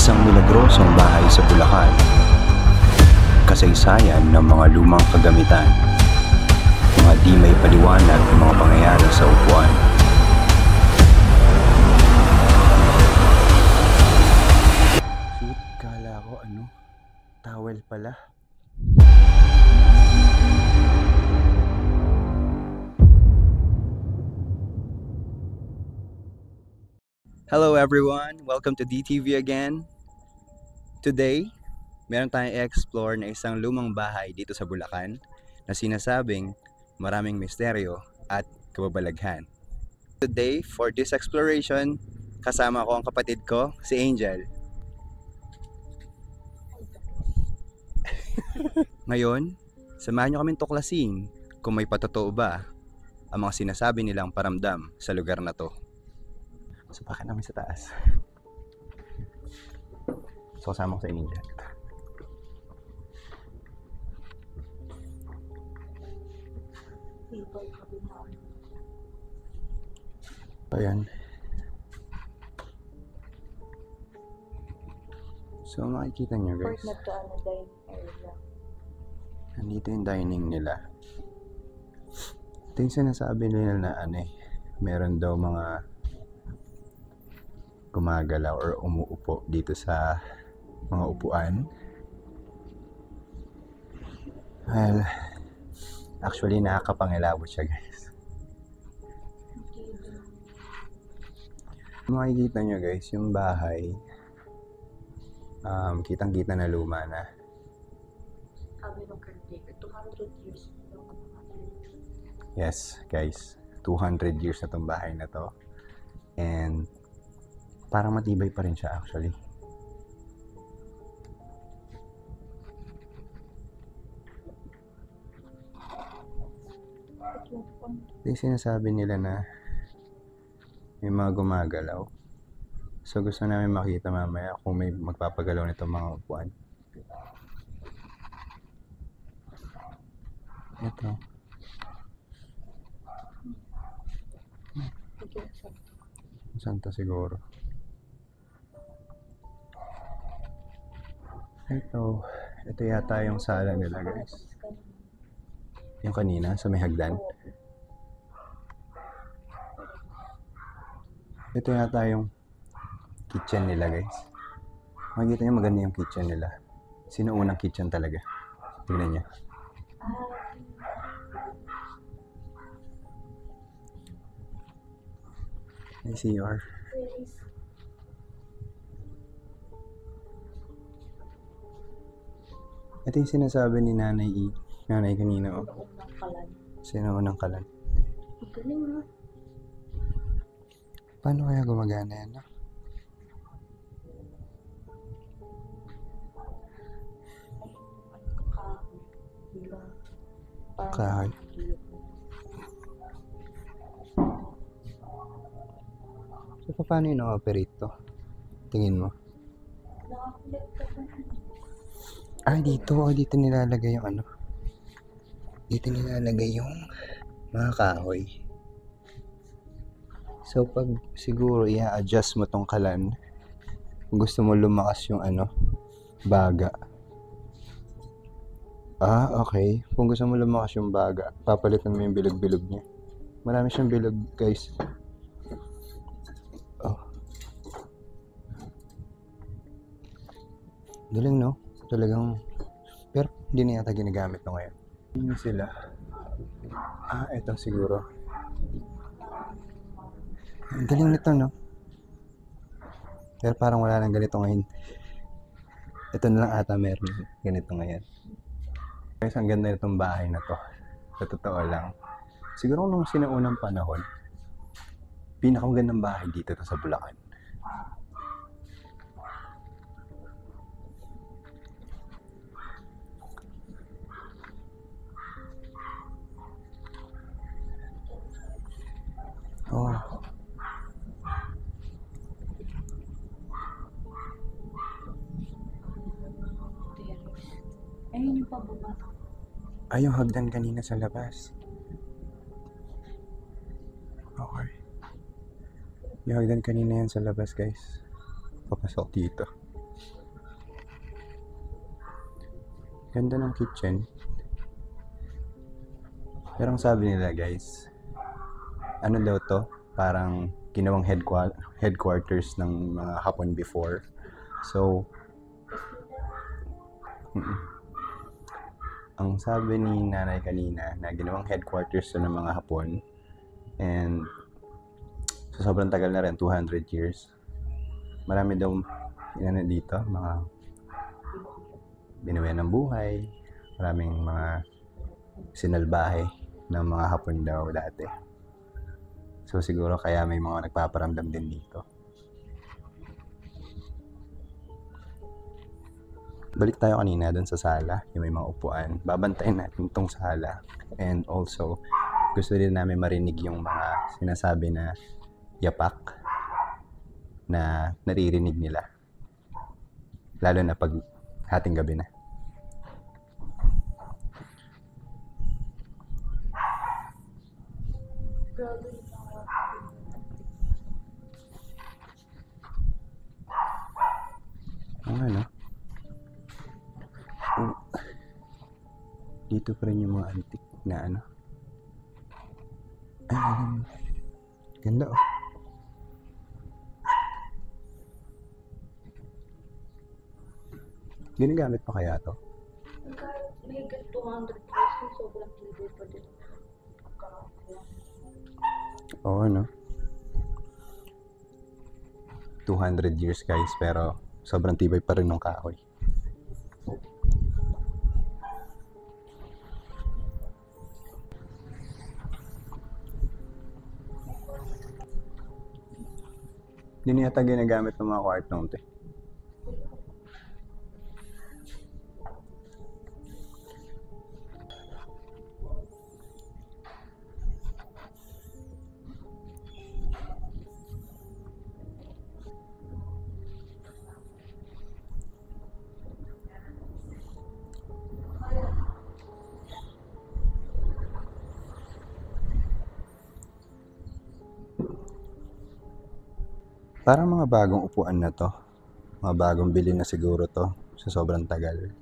Isang milagrosong bahay sa Bulacan. Kasaysayan ng mga lumang kagamitan. Mga di may paliwanag ng mga pangyayari sa upuan. Shoot, kala ko towel pala. Hello everyone! Welcome to DTV again. Today, meron tayong i-explore na isang lumang bahay dito sa Bulacan na sinasabing maraming misteryo at kababalaghan. Today, for this exploration, kasama ko ang kapatid ko, si Angel. Ngayon, samahan nyo kaming tuklasin kung may patotoo ba ang mga sinasabi nilang paramdam sa lugar na to. So, bakit namin sa taas? So, kasama ko sa Angel. Ayan. So, makikita nyo guys. Nandito yung dining nila. Ito yung sinasabi nila na meron daw mga gumagalaw or umuupo dito sa mga upuan. Well, actually nakakapangilabot siya guys. Makikita nyo guys yung bahay, kitang kita na luma na. Yes guys, 200 years na tong bahay na to. And parang matibay pa rin siya actually. Yung sinasabi nila na may mga gumagalaw. So gusto namin makita mamaya kung may magpapagalaw nitong mga upuan. Ito. Santa siguro. Ito yata yung sala nila guys. Yung kanina sa may hagdan. Ito yata yung kitchen nila guys. Makikita nyo maganda yung kitchen nila. Sino unang kitchen talaga? Tignan nyo. May CR. Ito yung sinasabi ni nanay kanina. Sino unang kalan? Galing mo. Paano kaya gumagana yan? Kahoy. So paano yun operate to? Tingin mo? Dito nilalagay yung Dito nilalagay yung mga kahoy. So pag siguro i-adjust mo tong kalan, kung gusto mo lumakas yung baga. Okay. Kung gusto mo lumakas yung baga, papalitan mo yung bilog-bilog niya. Marami siyang bilog guys. Galing no? Talagang, pero hindi na yata ginagamit no ngayon. Ano sila? Ito siguro. Ang galing nito no? Pero parang wala nang ganito ngayon. Ito na lang ata meron ganito ngayon. Guys, ang ganda nitong bahay na to. Sa totoo lang. Siguro nung sinaunang panahon, pinakamagandang bahay dito sa Bulacan. Ayun yung pababa. Yung hagdan kanina sa labas. Okay. Yung hagdan kanina yan sa labas guys. Papasok dito. Ganda ng kitchen. Pero ang sabi nila guys, ano daw to? Parang ginawang headquarters ng mga Hapon before. So, ang sabi ni nanay kanina na ginawang headquarters to ng mga Hapon. And so sobrang tagal na rin, 200 years. Marami daw dito, mga binawian ng buhay, maraming mga sinalbahe ng mga Hapon daw dati. So siguro kaya may mga nagpaparamdam din dito. Balik tayo kanina dun sa sala, yung may mga upuan. Babantayin natin tong sala. And also, gusto din namin marinig yung mga sinasabi na yapak na naririnig nila. Lalo na pag hating gabi na. Ano? Dito pa rin yung mga antik na ano. Ganda oh. Ginagamit pa kaya to? May 200 pesos, sobrang tibay pa din. Oo, no? 200 years guys, pero sobrang tibay pa rin ng kahoy. Hindi yata ginagamit ng mga kwartong to. Parang mga bagong upuan na to. Mga bagong bili na siguro to sa sobrang tagal.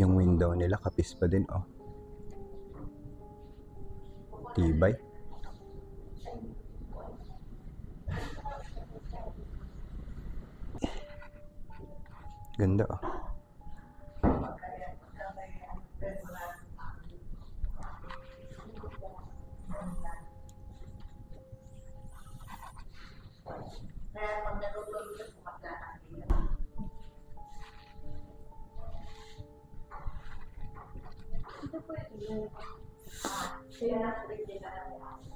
Yung window nila kapis pa din oh. Tibay. Ganda oh.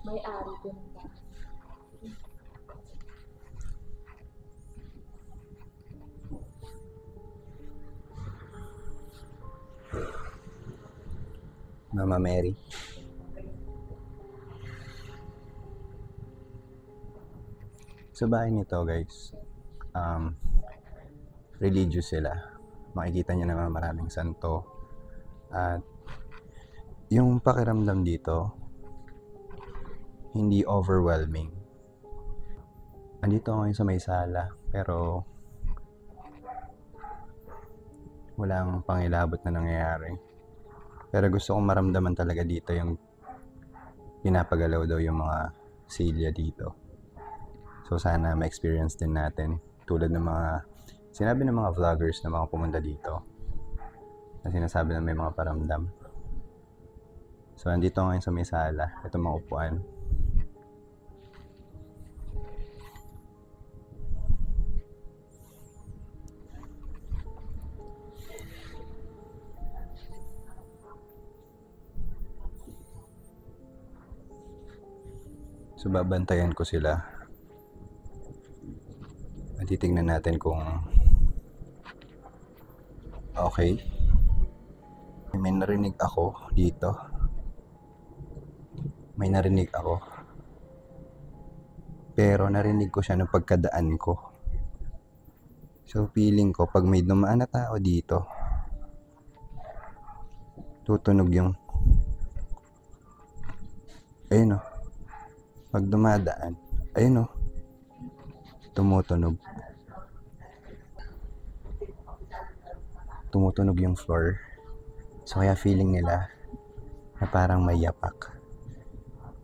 May ari din ba? Mama Mary. Sa bahay nito guys, religious sila. Makikita niyo naman maraming santo. At yung pakiramdam dito, hindi overwhelming. Andito ako ngayon sa may sala, pero walang pangilabot na nangyayari. Pero gusto kong maramdaman talaga dito yung pinapagalaw daw yung mga silya dito. So sana ma-experience din natin. Tulad ng mga sinabi ng mga vloggers na mga pumunta dito, na sinasabi na may mga paramdam. So andito ngayon sa may sala, ito mga upuan. So babantayan ko sila. At titignan natin kung okay. May narinig ako dito. May narinig ako. Pero narinig ko siya nung pagkadaan ko. So feeling ko pag may dumaan na tao dito, tutunog yung ayun oh. Pag dumadaan, ayun oh, tumutunog. tumutunog yung floor. So kaya feeling nila na parang may yapak.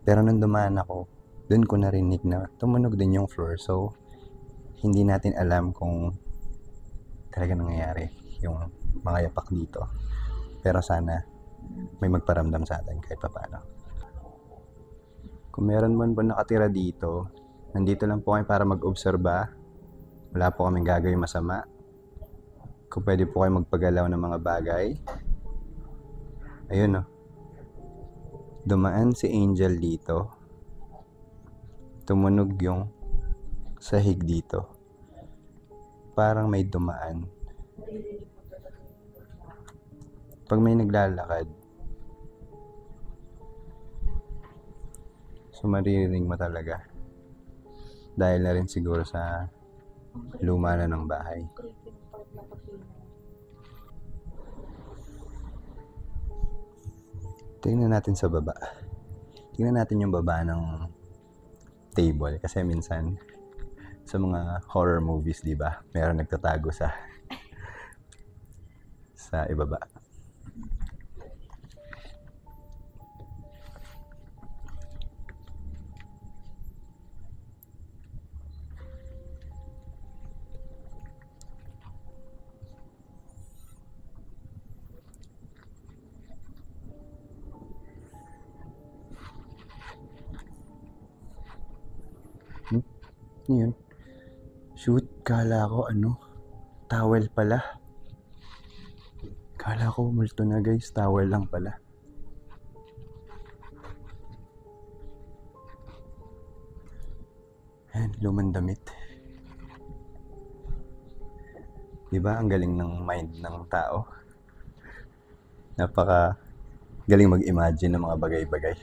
Pero nung dumaan ako, dun ko narinig na tumunog din yung floor. So hindi natin alam kung talaga nangyayari yung mga yapak dito. Pero sana may magparamdam sa atin kahit papaano. Kung meron man po nakatira dito, nandito lang po kayo para mag-obserba. Wala po kaming gagawin masama. Kung pwede po kayo magpagalaw ng mga bagay. Ayun, dumaan si Angel dito. Tumunog yung sahig dito. Parang may dumaan. Pag may naglalakad, so maririnig mo talaga. Dahil na rin siguro sa luma na ng bahay. Tingnan natin sa baba. Tingnan natin yung baba ng table. Kasi minsan, sa mga horror movies, di ba? Meron nagtatago sa ibaba. Yun. Shoot, kala ko towel pala. Kala ko multo na guys, towel lang pala. Ayan, lumang damit. Diba, ang galing ng mind ng tao. Napaka galing mag-imagine ng mga bagay-bagay.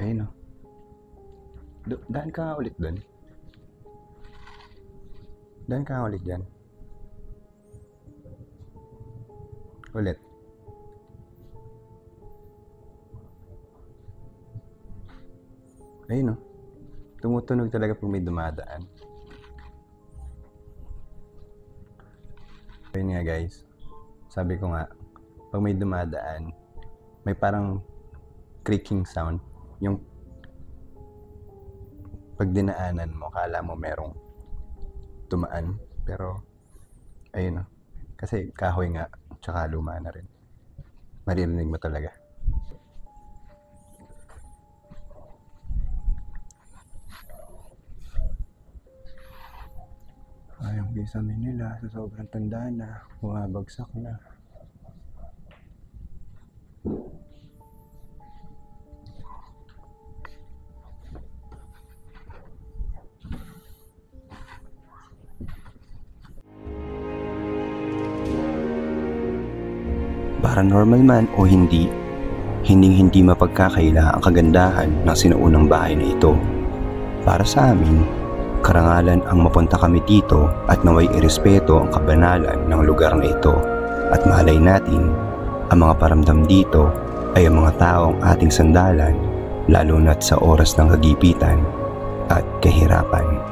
Ayun daan ka nga ulit dun. Daan ka nga ulit dyan. Ulit. Ayun tumutunog talaga pag may dumadaan. Ayun nga guys. Sabi ko nga, pag may dumadaan, may parang creaking sound. Yung pag dinaanan mo, kala mo merong tumaan. Pero, ayun kasi kahoy nga, tsaka luma na rin. Maririnig mo talaga. Ayong kisame nila sa sobrang tanda na, bumabagsak na. Paranormal man o hindi, hindi mapagkakaila ang kagandahan ng sinuunang bahay na ito. Para sa amin, karangalan ang mapunta kami dito at naway irespeto ang kabanalan ng lugar na ito. At malay natin, ang mga paramdam dito ay ang mga taong ating sandalan, lalo na't sa oras ng kagipitan at kahirapan.